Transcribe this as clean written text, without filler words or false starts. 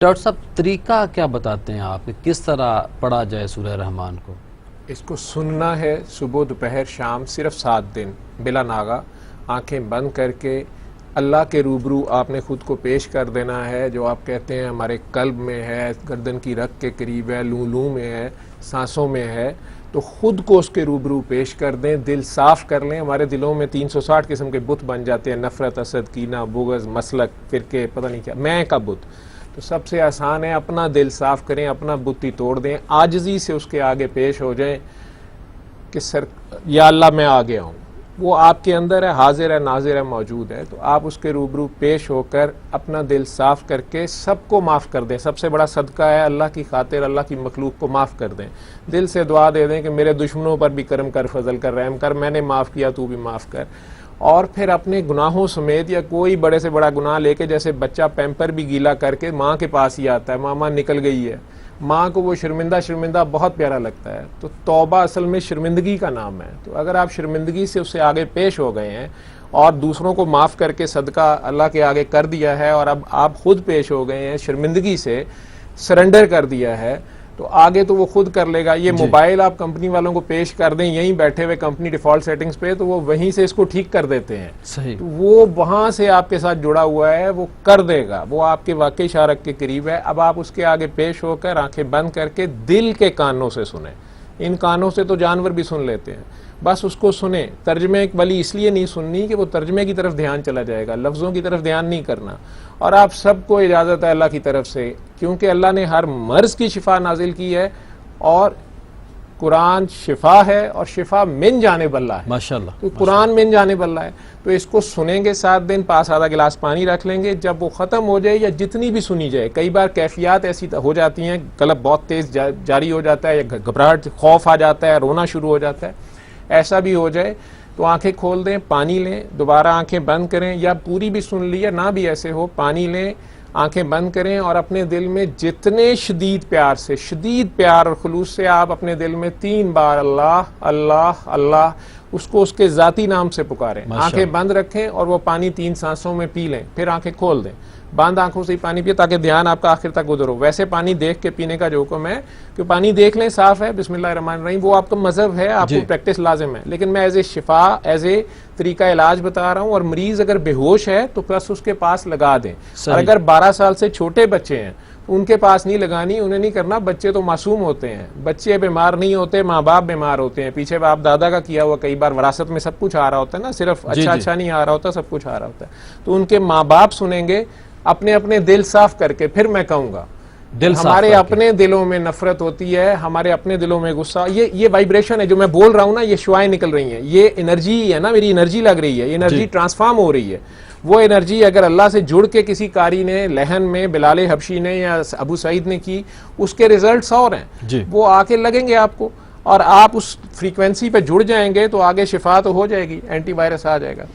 Doctor साहब, तरीका क्या बताते हैं आप कि किस तरह पढ़ा जाए सूरह रहमान को? इसको सुनना है सुबह दोपहर शाम, सिर्फ 7 दिन बिला नागा, आंखें बंद करके अल्लाह के रूबरू आपने ख़ुद को पेश कर देना है। जो आप कहते हैं हमारे कल्ब में है, गर्दन की रग के करीब है, लू में है, सांसों में है, तो ख़ुद को उसके रूबरू पेश कर दें। दिल साफ़ कर लें। हमारे दिलों में 360 किस्म के बुत बन जाते हैं, नफ़रत, असद, कीना, बुग़्ज़, मसलक, फ़िरके, पता नहीं क्या, मैं का बुत। तो सबसे आसान है, अपना दिल साफ़ करें, अपना बुत ही तोड़ दें, आजिज़ी से उसके आगे पेश हो जाएं कि सर या अल्लाह मैं आ गया हूँ। वो आपके अंदर है, हाजिर है, नाजिर है, मौजूद है। तो आप उसके रूबरू पेश होकर अपना दिल साफ़ करके सबको माफ़ कर दें। सबसे बड़ा सदका है, अल्लाह की खातिर अल्लाह की मखलूक को माफ़ कर दें। दिल से दुआ दे दें कि मेरे दुश्मनों पर भी करम कर, फजल कर, रहम कर, मैंने माफ़ किया तू भी माफ़ कर। और फिर अपने गुनाहों समेत या कोई बड़े से बड़ा गुनाह लेके, जैसे बच्चा पैम्पर भी गीला करके माँ के पास ही आता है, मामा निकल गई है, माँ को वो शर्मिंदा शर्मिंदा बहुत प्यारा लगता है। तो तौबा असल में शर्मिंदगी का नाम है। तो अगर आप शर्मिंदगी से उससे आगे पेश हो गए हैं और दूसरों को माफ़ करके सदका अल्लाह के आगे कर दिया है और अब आप खुद पेश हो गए हैं, शर्मिंदगी से सरेंडर कर दिया है, तो आगे तो वो खुद कर लेगा। ये मोबाइल आप कंपनी वालों को पेश कर दें यहीं बैठे हुए कंपनी डिफॉल्ट सेटिंग्स पे, तो वो वहीं से इसको ठीक कर देते हैं। सही। तो वो वहां से आपके साथ जुड़ा हुआ है, वो कर देगा, वो आपके वाकई शारक के करीब है। अब आप उसके आगे पेश होकर आंखें बंद करके दिल के कानों से सुने। इन कानों से तो जानवर भी सुन लेते हैं, बस उसको सुने। तर्जमे वाली इसलिए नहीं सुननी कि वो तर्जमे की तरफ ध्यान चला जाएगा, लफ्ज़ों की तरफ ध्यान नहीं करना। और आप सबको इजाज़त है अल्लाह की तरफ से, क्योंकि अल्लाह ने हर मर्ज़ की शिफा नाजिल की है और कुरान शिफा है और शिफा मिन जाने बल्ला है। माशाल्लाह। तो कुरान मिन जाने बल्ला है। तो इसको सुनेंगे 7 दिन, पास आधा गिलास पानी रख लेंगे। जब वो ख़त्म हो जाए या जितनी भी सुनी जाए, कई बार कैफियत ऐसी हो जाती हैं, कलब बहुत तेज़ जारी हो जाता है, या घबराहट, खौफ आ जाता है, रोना शुरू हो जाता है, ऐसा भी हो जाए तो आंखें खोल दें, पानी लें, दोबारा आंखें बंद करें, या पूरी भी सुन ली या ना भी ऐसे हो, पानी लें, आंखें बंद करें और अपने दिल में जितने शदीद प्यार से, शदीद प्यार और खुलूस से आप अपने दिल में 3 बार अल्लाह अल्लाह अल्लाह उसको उसके ज़ाती नाम से पुकारें। आंखें बंद रखें और वो पानी 3 सांसों में पी लें, फिर आंखें खोल दें, बंद आंखों से ही पानी पिए ताकि ध्यान आपका आखिर तक गुजर हो। वैसे पानी देख के पीने का जो हुक्म है कि पानी देख लें साफ है, बिस्मिल्लाहिर्रहमानिर्रहीम, वो आपका मजहब है, आपको प्रैक्टिस लाजिम है। लेकिन मैं as a Shifa, as a तरीका इलाज बता रहा हूँ। और मरीज अगर बेहोश है तो प्लस उसके पास लगा दें। और अगर 12 साल से छोटे बच्चे हैं तो उनके पास नहीं लगानी, उन्हें नहीं करना। बच्चे तो मासूम होते हैं, बच्चे बीमार नहीं होते, माँ बाप बीमार होते हैं। पीछे बाप दादा का किया हुआ कई बार विरासत में सब कुछ आ रहा होता है ना, सिर्फ अच्छा नहीं आ रहा होता, सब कुछ आ रहा होता है। तो उनके माँ बाप सुनेंगे अपने अपने दिल साफ करके। फिर मैं कहूंगा दिल हमारे अपने दिलों में नफरत होती है, हमारे अपने दिलों में गुस्सा, ये वाइब्रेशन है जो मैं बोल रहा हूं ना, ये शुआएं निकल रही हैं, ये एनर्जी है ना, मेरी एनर्जी लग रही है, ये एनर्जी ट्रांसफॉर्म हो रही है। वो एनर्जी अगर अल्लाह से जुड़ के किसी कारी ने, लहन में बिलाल हबशी ने या अबू सईद ने की, उसके रिजल्ट्स और हैं, वो आके लगेंगे आपको और आप उस फ्रीक्वेंसी पे जुड़ जाएंगे तो आगे शिफा तो हो जाएगी, एंटीवायरस आ जाएगा।